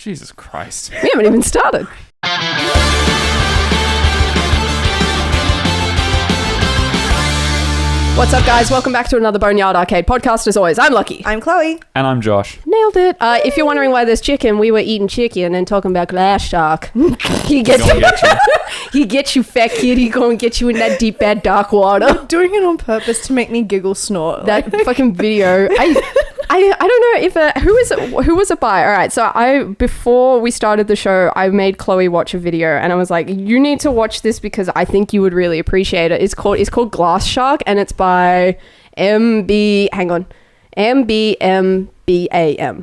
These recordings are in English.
Jesus Christ. We haven't even started. What's up, guys? Welcome back to another Boneyard Arcade podcast. As always, I'm Lucky. I'm Chloe. And I'm Josh. Nailed it. If you're wondering why there's chicken, we were eating chicken and talking about glass shark. He gets he gets you, fat kid. He gonna get you in that deep, bad, dark water. Doing it on purpose to make me giggle snort. That fucking video. I don't know if who was it by? All right, so before we started the show, I made Chloe watch a video, and I was like, "You need to watch this because I think you would really appreciate it." It's called Glass Shark, and it's by MBMBAM.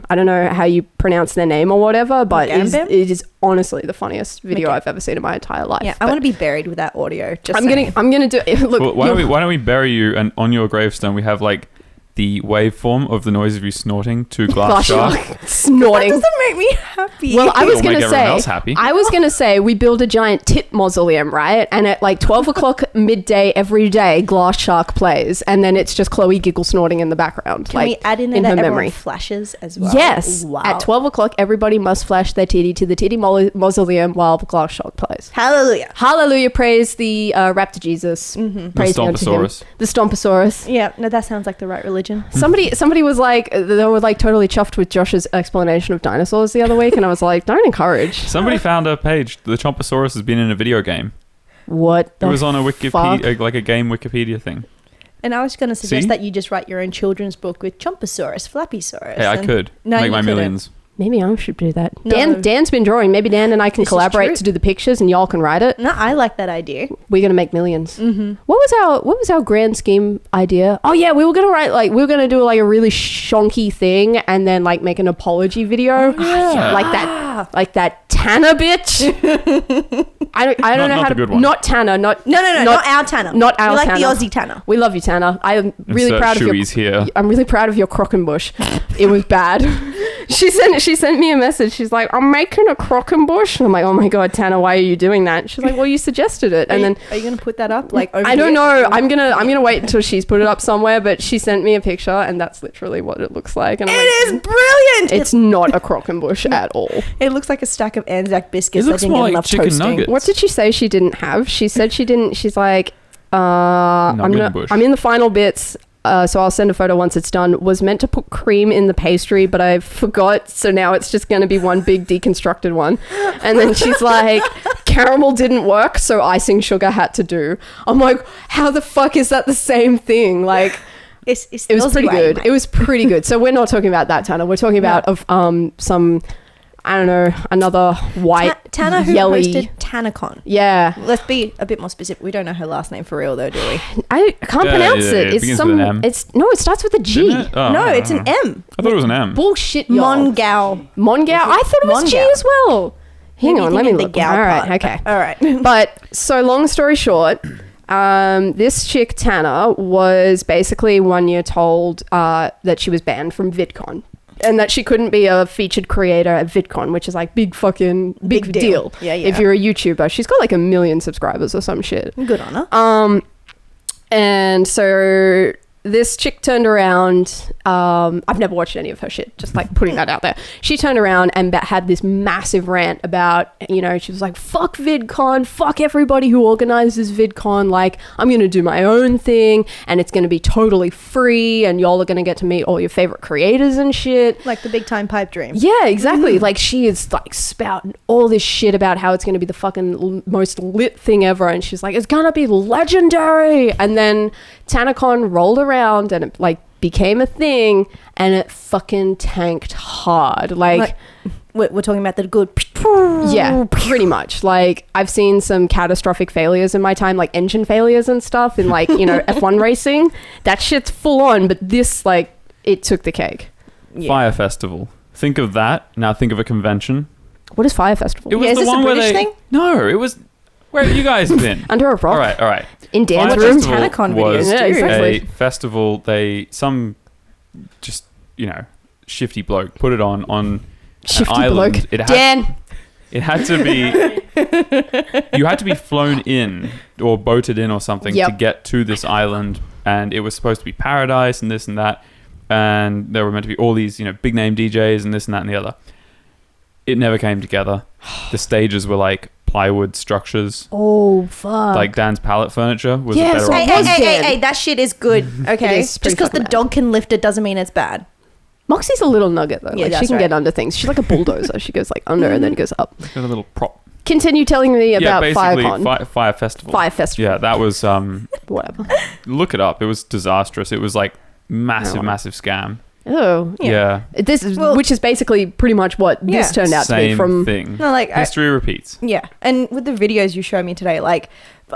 I don't know how you pronounce their name or whatever, but it is honestly the funniest video I've ever seen in my entire life. Yeah, I want to be buried with that audio. I'm gonna do it. Look, well, why don't we bury you, and on your gravestone we have like the waveform of the noise of you snorting to glass shark. Snorting. That doesn't make me happy. Well, I was going to say we build a giant tit mausoleum, right? And at like 12 o'clock midday every day, glass shark plays, and then it's just Chloe giggle snorting in the background. Can we add in that everyone flashes as well? Yes. Wow. At 12 o'clock, everybody must flash their titty to the titty mausoleum while the glass shark plays. Hallelujah. Hallelujah. Praise the raptor Jesus. Mm-hmm. Praise the Stomposaurus. The Stomposaurus. Yeah, no, that sounds like the right religion. Somebody was like, they were like totally chuffed with Josh's explanation of dinosaurs the other week, and I was like, don't encourage. Somebody found a page. The Chomposaurus has been in a video game. What? It was on a Wikipedia, like a game Wikipedia thing. And I was going to suggest that you just write your own children's book with Chomposaurus, Flappysaurus. Hey, I could make my millions. Maybe I should do that. No. Dan's been drawing. Maybe Dan and I can collaborate to do the pictures, and y'all can write it. No, I like that idea. We're gonna make millions. Mm-hmm. What was our grand scheme idea? Oh yeah, we were gonna do like a really shonky thing, and then like make an apology video, like that Tana bitch. I don't know how to. Not Tana. Not our Tana. Not our Tana. We like the Aussie Tana. We love you, Tana. I am really proud of your. Here. I'm really proud of your Crockenbush. It was bad. She sent me a message. She's like, I'm making a Crockenbush. And I'm like, oh my God, Tana, why are you doing that? She's like, well, you suggested it. And are you going to put that up? Like, over I don't know. I'm gonna wait until she's put it up somewhere. But she sent me a picture, and that's literally what it looks like. And it is brilliant. It's not a Crockenbush at all. It looks like a stack of Anzac biscuits. It looks more like chicken nuggets. What did she say she didn't have? She said she didn't. She's like, I'm in the final bits. So I'll send a photo once it's done. Was meant to put cream in the pastry, but I forgot. So now it's just going to be one big deconstructed one. And then she's like, caramel didn't work, so icing sugar had to do. I'm like, how the fuck is that the same thing? Like, it was pretty good. Mate. It was pretty good. So we're not talking about that, Tana. We're talking about some, I don't know, another white, Tana who yellowy hosted TanaCon. Yeah. Let's be a bit more specific. We don't know her last name for real, though, do we? I can't pronounce it. It begins with an M. It starts with a G. No, it's an M. I thought it was an M. Bullshit, y'all. Mongao. I thought it was G as well. Hang on, let me look. All right, okay. All right. But so long story short, this chick Tana was basically 1 year told that she was banned from VidCon. And that she couldn't be a featured creator at VidCon, which is like big deal. Yeah. If you're a YouTuber. She's got like 1 million subscribers or some shit. Good on her. And so this chick turned around. I've never watched any of her shit, just like putting that out there. She turned around and had this massive rant about, she was like, fuck VidCon, fuck everybody who organizes VidCon. Like, I'm going to do my own thing, and it's going to be totally free, and y'all are going to get to meet all your favorite creators and shit. Like the big time pipe dream. Yeah, exactly. Like, she is like spouting all this shit about how it's going to be the fucking most lit thing ever. And she's like, it's going to be legendary. And then TanaCon rolled around, and it like became a thing, and it fucking tanked hard. Like we're talking about the good. Yeah, pretty much. Like, I've seen some catastrophic failures in my time, like engine failures and stuff in like, F1 racing. That shit's full on, but this, like, it took the cake. Yeah. Fire Festival. Think of that. Now think of a convention. What is Fire Festival? It was the one where thing? No, it was. Where have you guys been? Under a rock. All right. In Dan's room. TanaCon videos. Yeah, exactly. A festival. Some shifty bloke put it on shifty an island. Bloke. Dan. It had to be. You had to be flown in or boated in or something to get to this island, and it was supposed to be paradise and this and that, and there were meant to be all these big name DJs and this and that and the other. it never came together. The stages were like plywood structures. Oh, fuck. Like Dan's pallet furniture was a Yes, better option. Hey, that shit is good. Okay, is just pretty because the fucking dog can lift it doesn't mean it's bad. Moxie's a little nugget though. Yeah, Like, she that's can right. get under things. She's like a bulldozer. She goes like under and then goes up. Got a little prop. Continue telling me about basically FireCon. Fire Festival. Fire Festival. Yeah, that was Whatever. look it up. It was disastrous. It was like massive Oh. scam. Oh. Yeah. This is, which is basically pretty much what this turned out to be Same from. thing. No, like History repeats. Yeah, and with the videos you showed me today, like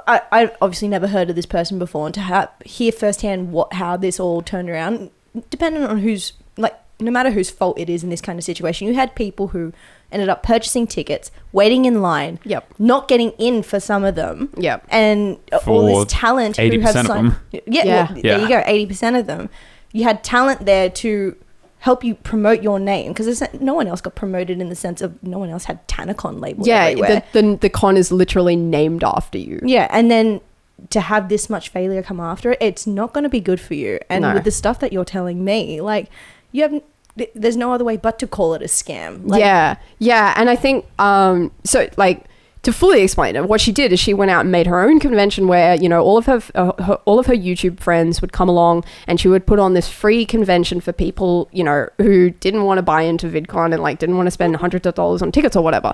I obviously never heard of this person before, and to hear firsthand how this all turned around, depending on who's like, no matter whose fault it is in this kind of situation, you had people who ended up purchasing tickets, waiting in line, not getting in for some of them, and all this talent who have 80% of them. Well, there you go, 80% of them. You had talent there to help you promote your name, because no one else got promoted in the sense of no one else had TanaCon labeled everywhere. The con is literally named after you. Yeah, and then to have this much failure come after it, it's not going to be good for you. And with the stuff that you're telling me, like, there's no other way but to call it a scam. Like, yeah, and I think so. Like, to fully explain it, what she did is she went out and made her own convention where, you know, all of her YouTube friends would come along, and she would put on this free convention for people, you know, who didn't want to buy into VidCon and like didn't want to spend hundreds of dollars on tickets or whatever.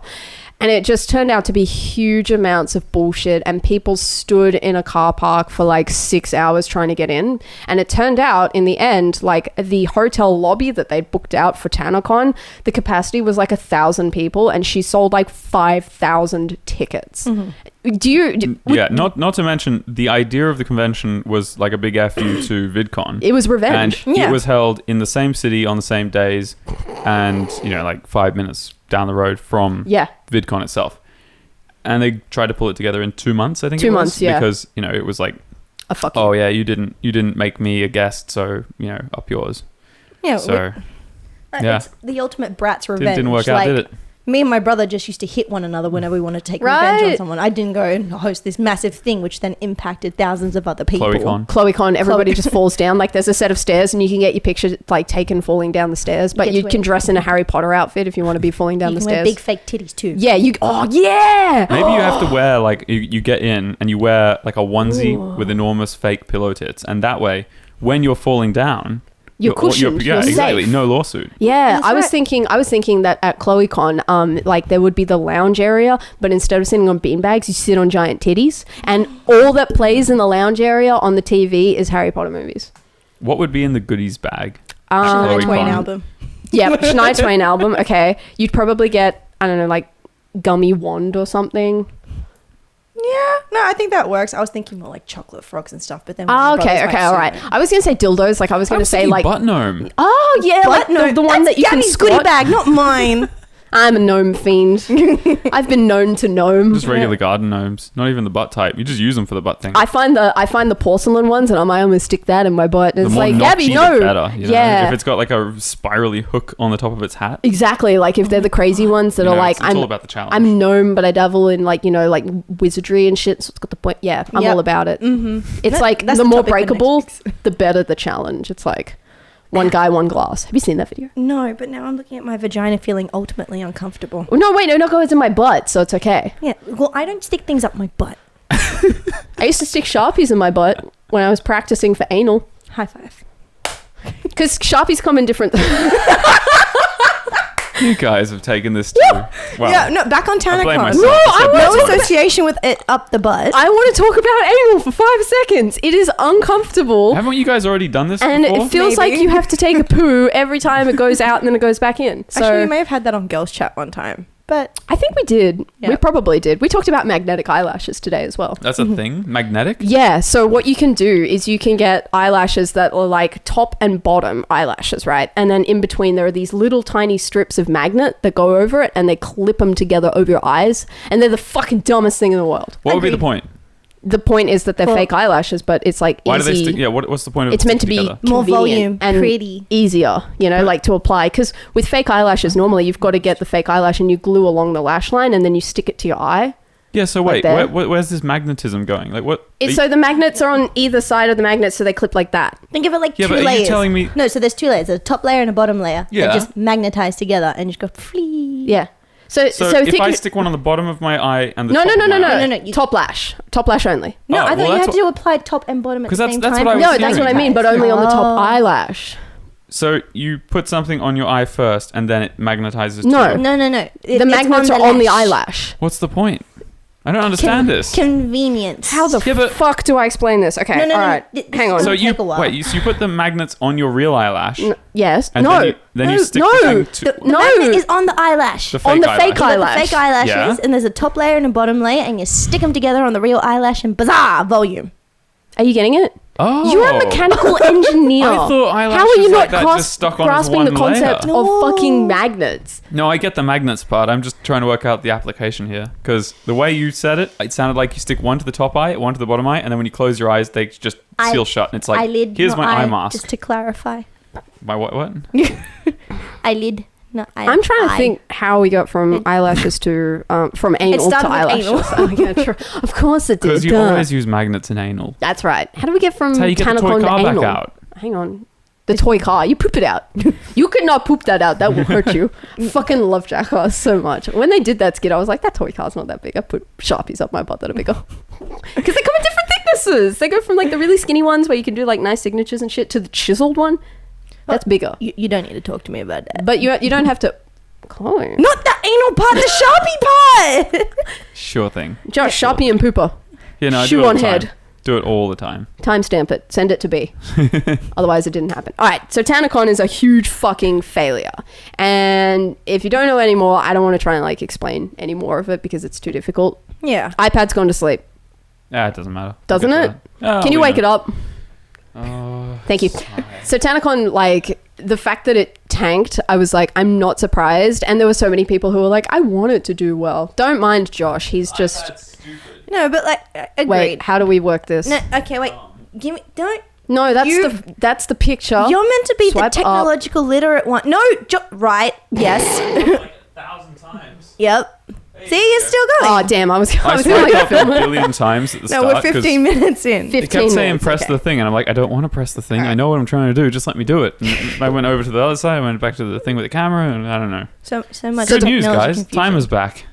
And it just turned out to be huge amounts of bullshit, and people stood in a car park for like 6 hours trying to get in. And it turned out in the end, like the hotel lobby that they booked out for TanaCon, the capacity was like 1,000 people, and she sold like 5,000 tickets. Not to mention the idea of the convention was like a big FU to VidCon. It was revenge. And it was held in the same city on the same days, and, you know, like 5 minutes down the road from VidCon itself. And they tried to pull it together in 2 months, I think. 2 months, because, you know, it was like, oh yeah, you didn't make me a guest, so, you know, up yours. Yeah. So it's the ultimate brat's revenge. Didn't work out, like, did it? Me and my brother just used to hit one another whenever we wanted to take revenge on someone. I didn't go and host this massive thing, which then impacted thousands of other people. ChloeCon, everybody just falls down. Like, there's a set of stairs, and you can get your picture like taken falling down the stairs. But you can dress in a Harry Potter outfit if you want to be falling down the stairs. Wear big fake titties too. Yeah, Maybe you have to wear like you get in and you wear like a onesie with enormous fake pillow tits, and that way, when you're falling down, you're cushioned. Yeah, you're exactly. safe. No lawsuit. Yeah, I was thinking that at ChloeCon, like there would be the lounge area, but instead of sitting on beanbags, you sit on giant titties, and all that plays in the lounge area on the TV is Harry Potter movies. What would be in the goodies bag? Shania Twain album. Yeah, Shania Twain album. Okay, you'd probably get, I don't know, like gummy wand or something. Yeah, no, I think that works. I was thinking more like chocolate frogs and stuff, but then okay, all right. I was gonna say dildos. Like I was gonna say like butt gnome. Oh yeah, like the one that you can squat. Goodie bag, not mine. I'm a gnome fiend. I've been known to gnome. Just regular garden gnomes, not even the butt type. You just use them for the butt thing. I find the porcelain ones, and I might almost stick that in my butt. And the it's more like, notchy, Gabby, no, the better, you know? Yeah. If it's got like a spirally hook on the top of its hat. Exactly. Like if they're the crazy ones that are like, it's all about the challenge. I'm gnome, but I dabble in like, you know, like wizardry and shit. So it's got the point. Yeah, I'm all about it. Mm-hmm. It's like the more breakable, the better the challenge. It's like one guy, one glass. Have you seen that video? No, but now I'm looking at my vagina feeling ultimately uncomfortable. Oh, no, wait, no, it's in my butt, so it's okay. Yeah, well, I don't stick things up my butt. I used to stick Sharpies in my butt when I was practicing for anal. High five. Because Sharpies come in different... You guys have taken this to... Well, yeah, no, back on TanaCon. No association with it up the butt. I want to talk about anal for 5 seconds. It is uncomfortable. Haven't you guys already done this and before? It feels like you have to take a poo every time it goes out and then it goes back in. So actually, we may have had that on Girls Chat one time. But I think we did. Yeah. We probably did. We talked about magnetic eyelashes today as well. That's a thing? Magnetic? Yeah. So what you can do is you can get eyelashes that are like top and bottom eyelashes, right? And then in between there are these little tiny strips of magnet that go over it and they clip them together over your eyes. And they're the fucking dumbest thing in the world. What would be the point? The point is that they're fake eyelashes, but it's like why easy. do they stick? Yeah, what's the point of it's meant to be together? More volume and pretty easier, you know, like to apply. Because with fake eyelashes, normally you've got to get the fake eyelash and you glue along the lash line and then you stick it to your eye. Yeah, so wait, where's this magnetism going? Like what? So the magnets are on either side of the magnet, so they clip like that. Think of it like 2 but layers. Are you telling me? No, so there's 2 layers. There's a top layer and a bottom layer. Yeah. They're just magnetized together and you just go flee. Yeah. So if think I stick one on the bottom of my eye and the no, top no, of no, my no, eye, no, no. Top lash only. No, Oh, I thought well, you that's had to apply top and bottom at the 'Cause same that's time. what I was No, that's what I mean, but only on the top Oh. eyelash. So you put something on your eye first, and then it magnetizes. No. To No. The It's magnets are on the eyelash. What's the point? I don't understand this. Convenience. How the Yeah, but- fuck do I explain this? Okay, No, all right. this Hang on. is So gonna you take a while. wait. So you put the magnets on your real eyelash, Yes. and No. then you stick no. the thing to The No. magnet is on the eyelash. the fake on the eyelash. fake eyelash. The fake eyelashes, Yeah. and there's a top layer and a bottom layer, and you stick them together on the real eyelash, and bazaar, volume. Are you getting it? Oh, You're a mechanical engineer. I thought eyelashes How are you like not that just stuck on as grasping one the concept layer. of No. fucking magnets? No, I get the magnets part. I'm just trying to work out the application here because the way you said it, it sounded like you stick one to the top eye, one to the bottom eye, and then when you close your eyes, they just seal shut, and it's like, Eyelid, here's not my eye eye, mask. Just to clarify. My what? Eyelid, not eye. I'm trying to eye. think how we got from eyelashes to from anal to started with eyelashes. anal. Oh, yeah, true. Of course it did. Because you duh. always use magnets in anal. That's right. How do we get from That's how you get the toy TanaCon to car back anal? out. Hang on. The toy car. You poop it out. You could not poop that out. That will hurt you. Fucking love Jackass so much. When they did that skit, I was like, that toy car's not that big. I put Sharpies up my butt that are bigger. Because they come in different thicknesses. They go from like the really skinny ones where you can do like nice signatures and shit to the chiseled one. That's bigger. You don't need to talk to me about that. But you don't have to... Chloe. Not the anal part, the Sharpie part. Sure thing. Josh, Sharpie and pooper. Yeah, no, I Shoe do it all on the time. head. Do it all the time. Timestamp it. Send it to B. Otherwise, it didn't happen. All right. So TanaCon is a huge fucking failure. And if you don't know anymore, I don't want to try and like explain any more of it because it's too difficult. Yeah. iPad's gone to sleep. Yeah, it doesn't matter. Doesn't We'll it? get to that. Can you wake it up? Oh, Thank you. So TanaCon, like the fact that it tanked, I was like, I'm not surprised. And there were so many people who were like, I want it to do well. Don't mind Josh. He's just... No, but like, agreed. Wait, how do we work this? No, okay, wait. Give me. Don't. No, You- that's the picture. You're meant to be the Swipe up. technological literate one. No, right. Yes. like 1,000 times. Yep. See, you're still going. Oh, damn. I was I gonna swiped like up film a it. billion times at the no, start. we're 'cause 15 minutes in. It 15 kept saying minutes, press okay. the thing, and I'm like, I don't want to press the thing. I know what I'm trying to do. Just let me do it. And I went over to the other side. I went back to the thing with the camera, and I don't know. So much. Good news, technology guys. confusion. Timer's back.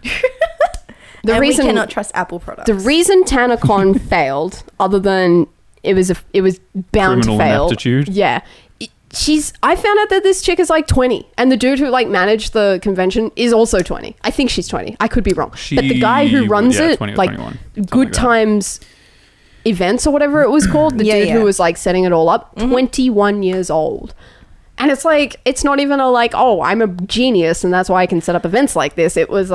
And we cannot trust Apple products. The reason TanaCon failed, other than it was bound Criminal to fail. ineptitude. Yeah. I found out that this chick is like 20 and the dude who like managed the convention is also 20. I think she's 20. I could be wrong. But the guy who runs it, 20 or like 21, Good like that. Times Events or whatever it was called, the Yeah, dude yeah. who was like setting it all up, 21 years old. And it's like, it's not even a like, oh, I'm a genius and that's why I can set up events like this. It was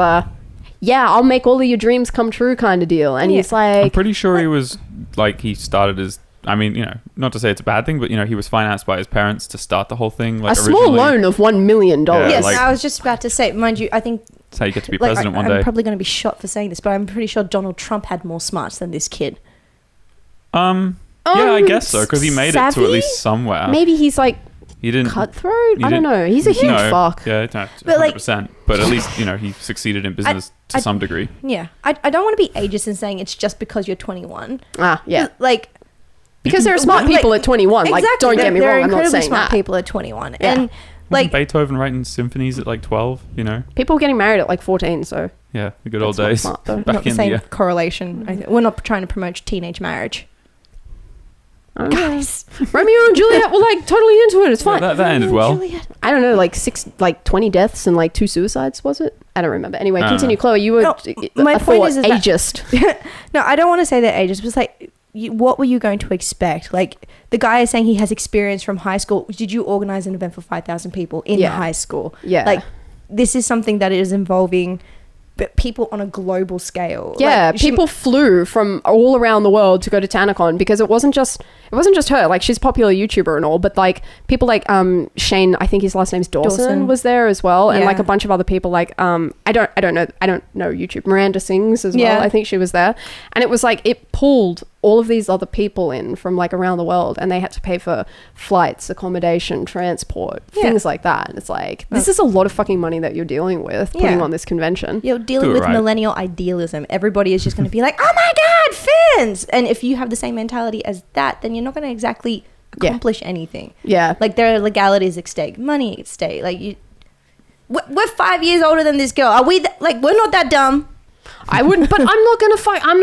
yeah, I'll make all of your dreams come true kind of deal. And he's I'm like, pretty sure he was like he started as. I mean, you know, not to say it's a bad thing, but you know, he was financed by his parents to start the whole thing. Like a small originally. loan of $1 million. Yeah, Yes, like- I was just about to say, mind you, I think That's how you get to be like, president one I'm day. probably going to be shot for saying this, but I'm pretty sure Donald Trump had more smarts than this kid. Yeah, I guess so because he made it to savvy? at least somewhere. Maybe he's like He didn't. cutthroat. he I don't didn't- know. He's a huge no, fuck. Yeah, no, But, like- 100%. But at least you know he succeeded in business to some degree. Yeah. I don't want to be ageist in saying it's just because you're 21. Ah, yeah. Like, Because there are smart Like- people at 21. Like, exactly. don't get me there are wrong. I'm not incredibly saying smart that. people at 21. Yeah. And, Wasn't like, Beethoven writing symphonies at like 12? You know, People getting married at like 14. So yeah, the good old That's not days. smart, though. Back not the in same the correlation. We're not trying to promote teenage marriage. I don't know. Guys. Romeo and Juliet were like totally into it. It's fine. that ended well. I don't know, like 20 deaths and like 2 suicides, was it? I don't remember. Anyway, I don't continue. know. Chloe, you were No, my I point thought is that- ageist. No, I don't want to say they're ageist. But it's like, what were you going to expect? Like, the guy is saying he has experience from high school. Did you organize an event for 5,000 people in Yeah. high school? Yeah. Like, this is something that is involving people on a global scale. Yeah, Like, people flew from all around the world to go to TanaCon because it wasn't just her. Like, she's a popular YouTuber and all, but like people like Shane, I think his last name's Dawson. Was there as well, and Yeah. like a bunch of other people. Like I don't know YouTube. Miranda Sings as well. Yeah. I think she was there, and it was like it pulled all of these other people in from like around the world, and they had to pay for flights, accommodation, transport, Yeah. things like that. And it's like this is a lot of fucking money that you're dealing with putting Yeah. on this convention. You're dealing Do it with right. millennial idealism. Everybody is just going to be like, oh my God, fans. And if you have the same mentality as that, then you're not going to exactly Yeah. accomplish anything. Yeah. Like, there are legalities at stake, money at stake. Like, We're 5 years older than this girl. Are we we're not that dumb? I wouldn't, but I'm not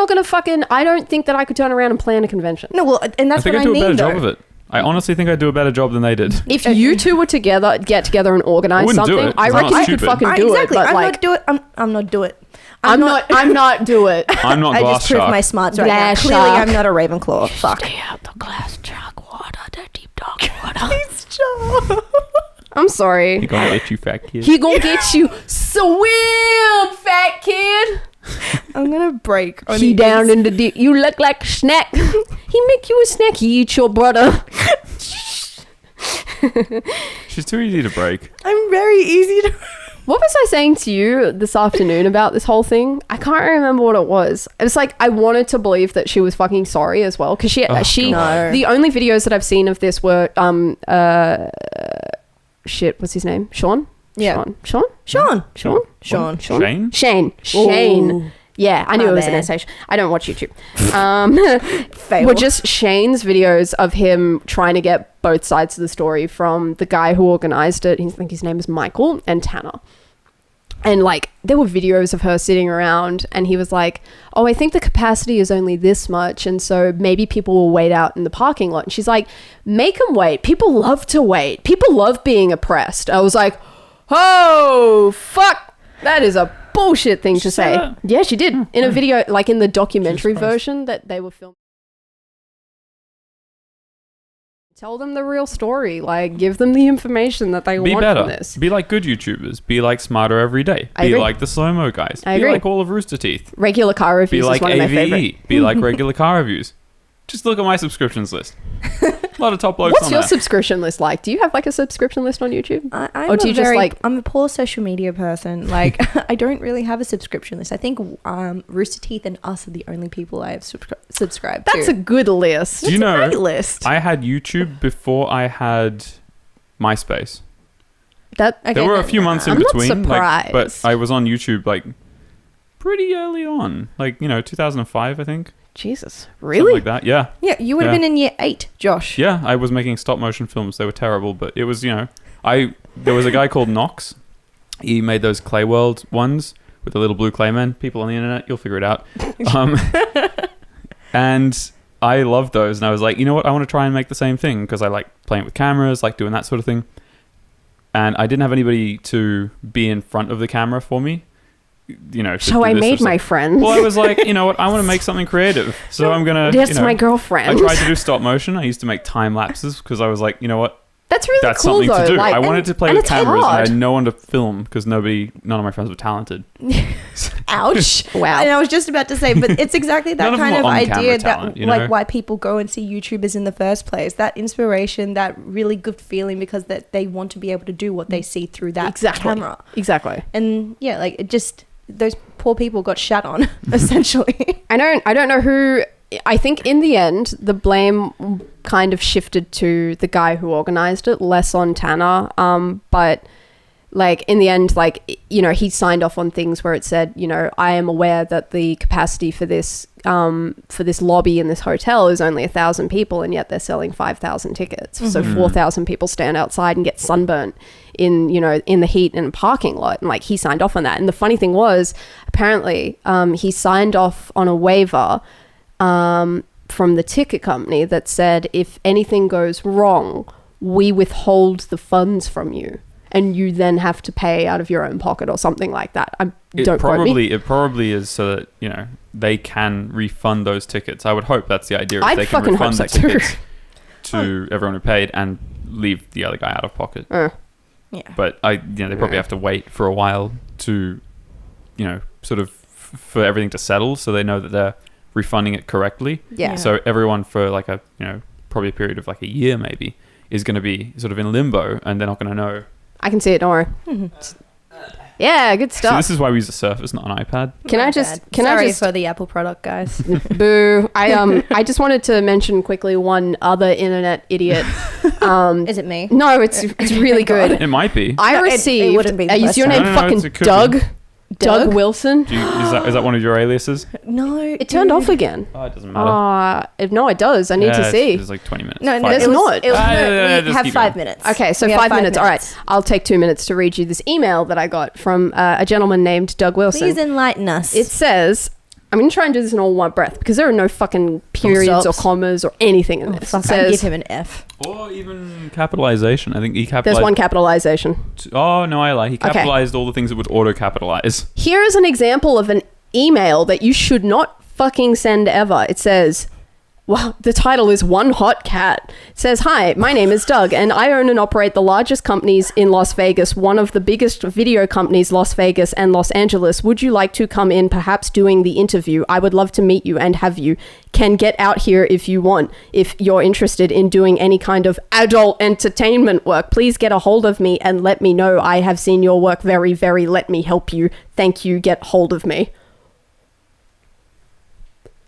gonna fucking. I don't think that I could turn around and plan a convention. No, well, and that's I think what I do a better mean. job of it. I honestly think I do a better job than they did. If you two were together, get together and organize wouldn't do something, it, I 'cause I'm reckon not you could stupid. fucking do exactly. it. But I'm like, not do it. I'm not do it. I'm not do it. I'm not I glass just proved shark. my smarts right now. Glass Clearly, shark. I'm not a Ravenclaw. Fuck. Stay out the glass shark water, the deep dark water. Please, Joe. I'm sorry. He gonna get you, fat kid. He gonna get you. Swim, fat kid. I'm gonna break. On He the down in the deep. You look like a snack. He make you a snack. He eat your brother. She's too easy to break. I'm very easy to. What was I saying to you this afternoon about this whole thing? I can't remember what it was. It was like I wanted to believe that she was fucking sorry as well because she No. the only videos that I've seen of this were what's his name? Sean? Yeah. Sean? Shane? Shane. Ooh. Yeah, I knew My it was an bad. SH. I don't watch YouTube. Fail. Were just Shane's videos of him trying to get both sides of the story from the guy who organized it. I think his name is Michael, and Tanner. And like there were videos of her sitting around and he was like, oh, I think the capacity is only this much. And so maybe people will wait out in the parking lot. And she's like, make them wait. People love to wait. People love being oppressed. I was like, oh, fuck. That is a bullshit thing to say. that? Yeah, she did. In a video, like in the documentary Jesus Christ. version that they were filming. Tell them the real story. Like, give them the information that they Be want better. from this. Be like good YouTubers. Be like Smarter Every Day. I Be agree. like the slow-mo guys. I Be agree. like all of Rooster Teeth. Regular car Be reviews like is one of my favorite. AVE. Be like regular car reviews. Just look at my subscriptions list. A lot of top blokes What's on your there. subscription list like? Do you have like a subscription list on YouTube? I'm Or do you just, like- I'm a poor social media person. Like, I don't really have a subscription list. I think Rooster Teeth and Us are the only people I have subscribed to. That's a good list. Do you know, great list. I had YouTube before I had MySpace. That Okay, There were a no, few months in I'm not between. Like, but surprised. I was on YouTube like pretty early on. Like, 2005, I think. Jesus, Something really? like that. Yeah. Yeah, you would have Yeah. been in year 8, Josh. Yeah, I was making stop motion films. They were terrible, but it was, there was a guy called Knox. He made those Clay World ones with the little blue claymen. People on the internet, you'll figure it out. And I loved those. And I was like, you know what? I want to try and make the same thing because I like playing with cameras, like doing that sort of thing. And I didn't have anybody to be in front of the camera for me. To So do I this made sort my of stuff. friends. Well, I was like, you know what? I want to make something creative. So I'm going to, That's my girlfriend. I tried to do stop motion. I used to make time lapses because I was like, you know what? That's really That's cool something though. to do. Like, I wanted to play and with it's cameras and I hard. had no one to film because none of my friends were talented. Ouch. Wow. And I was just about to say, but it's exactly that None of them kind of were on-camera idea talent, that, you know? like, why people go and see YouTubers in the first place. That inspiration, that really good feeling because that they want to be able to do what they see through that camera. Exactly. And yeah, like, it just, those poor people got shat on, essentially. I don't know who. I think in the end, the blame kind of shifted to the guy who organized it, less on Tanner. But like in the end, he signed off on things where it said, I am aware that the capacity for this lobby in this hotel is only 1,000 people, and yet they're selling 5,000 tickets. So 4,000 people stand outside and get sunburnt in the heat in a parking lot, and like he signed off on that. And the funny thing was, apparently, he signed off on a waiver from the ticket company that said if anything goes wrong, we withhold the funds from you, and you then have to pay out of your own pocket or something like that. Don't quote me. It probably is so that they can refund those tickets. I would hope that's the idea. I'd They can fucking refund hope the so too. tickets to everyone who paid and leave the other guy out of pocket. Yeah. But they probably have to wait for a while to, sort of for everything to settle, so they know that they're refunding it correctly. Yeah. So everyone for like a probably a period of like a year maybe is going to be sort of in limbo, and they're not going to know. I can see it. Don't worry. Yeah, good So stuff. this is why we use a Surface, not an iPad. Sorry for the Apple product, guys. Boo. I just wanted to mention quickly one other internet idiot. Is it me? No, it's really good. It might be. I No, it received. wouldn't be the Is first your time. name No, fucking it could Doug? be. Doug Wilson. Is that one of your aliases? No, It turned off again. Oh, it doesn't matter. No, it does. I need to see. It's like 20 minutes. No, Five there's minutes. not. It was, Yeah, we just have keep 5 going. minutes. Okay, so We have 5 minutes. All right, I'll take 2 minutes to read you this email that I got from a gentleman named Doug Wilson. Please enlighten us. It says, I'm going to try and do this in all one breath because there are no fucking periods or stops. commas or anything in this. Fuck, It I'd give says, him an F. Or even capitalization. I think he capitalized. there's one capitalization. Oh, no, I lie. He capitalized all the things that would auto-capitalize. Here is an example of an email that you should not fucking send ever. It says, well, the title is One Hot Cat. It says, hi, my name is Doug, and I own and operate the largest companies in Las Vegas, one of the biggest video companies, Las Vegas and Los Angeles. Would you like to come in, perhaps doing the interview? I would love to meet you and have you. Can get out here if you want. If you're interested in doing any kind of adult entertainment work, please get a hold of me and let me know. I have seen your work. Very, very, let me help you. Thank you. Get hold of me.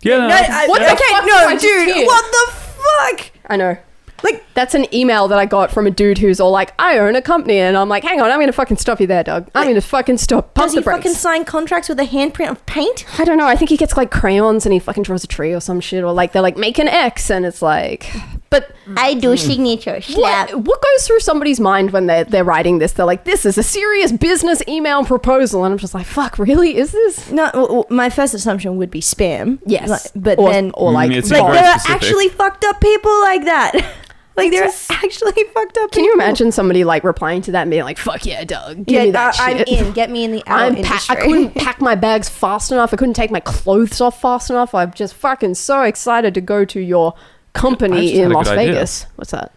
Yeah, no, What the fuck did I just hear? What the fuck? I know. Like, that's an email that I got from a dude who's all like, I own a company. And I'm like, hang on, I'm going to fucking stop you there, Doug. I'm going to fucking stop. Pump Does the he brakes. fucking sign contracts with a handprint of paint? I don't know. I think he gets like crayons and he fucking draws a tree or some shit. Or like, they're like, make an X. And it's like, but I do signature. what goes through somebody's mind when they're writing this? They're like, this is a serious business email proposal. And I'm just like, fuck, really? Is this? No, well, my first assumption would be spam. Yes. But or, then, or like, it's like very there are specific. actually fucked up people like that. Like there are Just- actually fucked up people. can you imagine somebody like replying to that and being like, fuck yeah, Doug, give me that I'm shit. in. Get me in the adult industry. I couldn't pack my bags fast enough. I couldn't take my clothes off fast enough. I'm just fucking so excited to go to your I company just in had a Las good idea. Vegas. What's that?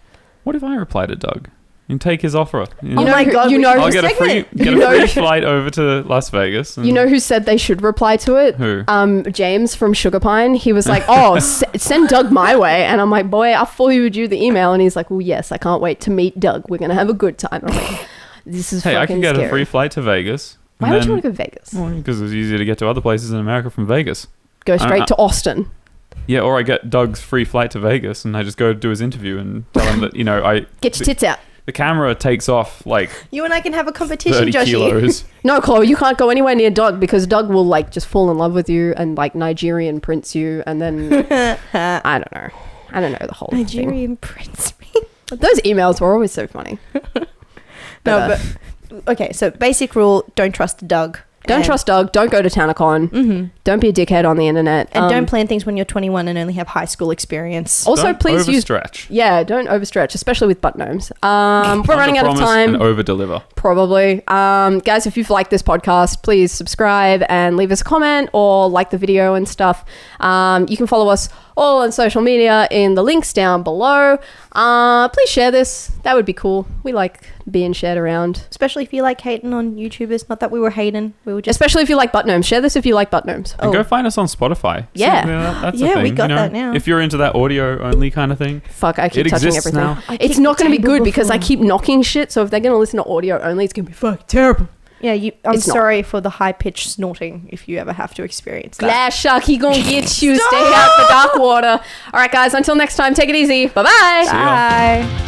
What if I reply to Doug and take his offer? You know who- you know I'll who- get a free You know- flight over to Las Vegas. And You know who said they should reply to it? Who? James from Sugar Pine. He was like, "Oh, send Doug my way," and I'm like, "Boy, I forwarded you the email," and he's like, "Well, yes, I can't wait to meet Doug. We're gonna have a good time." I'm like, "This is Hey, fucking I can get scary. a free flight to Vegas. Why would you want to go to Vegas? Because it's easier to get to other places in America from Vegas. Go straight to Austin. Yeah, or I get Doug's free flight to Vegas and I just go do his interview and tell him that, Get your tits out." the camera takes off like You and I can have a competition, 30 Joshy. kilos. No, Chloe, you can't go anywhere near Doug because Doug will like just fall in love with you and like Nigerian prince you, and then I don't know the whole thing. Nigerian prince. Those emails were always so funny. No, but okay. So basic rule: don't trust Doug. Don't trust Doug. Don't go to TanaCon. Mm-hmm. Don't be a dickhead on the internet. And don't plan things when you're 21 and only have high school experience. Also, Don't please use. overstretch. Yeah, don't overstretch, especially with butt gnomes. We're running out of Underpromise time. and over-deliver. Probably. Guys, if you've liked this podcast, please subscribe and leave us a comment or like the video and stuff. You can follow us all on social media in the links down below. Please share this. That would be cool. We like being shared around. Especially if you like hating on YouTubers. Not that we were hating. We were just. Especially if you like butt gnomes. Share this if you like butt gnomes. And go find us on Spotify. Yeah. That's Yeah, a thing. we got that now. If you're into that audio only kind of thing, Fuck, I keep It touching exists everything. now. I It's kicked not the going to be table good because I before. keep knocking shit. So if they're going to listen to audio only, it's going to be fucking terrible. Yeah, I'm It's not. sorry for the high pitched snorting if you ever have to experience that. Glass shark, he gonna get you. Stay out the dark water. All right, guys. Until next time, take it easy. Bye-bye. See ya. Bye.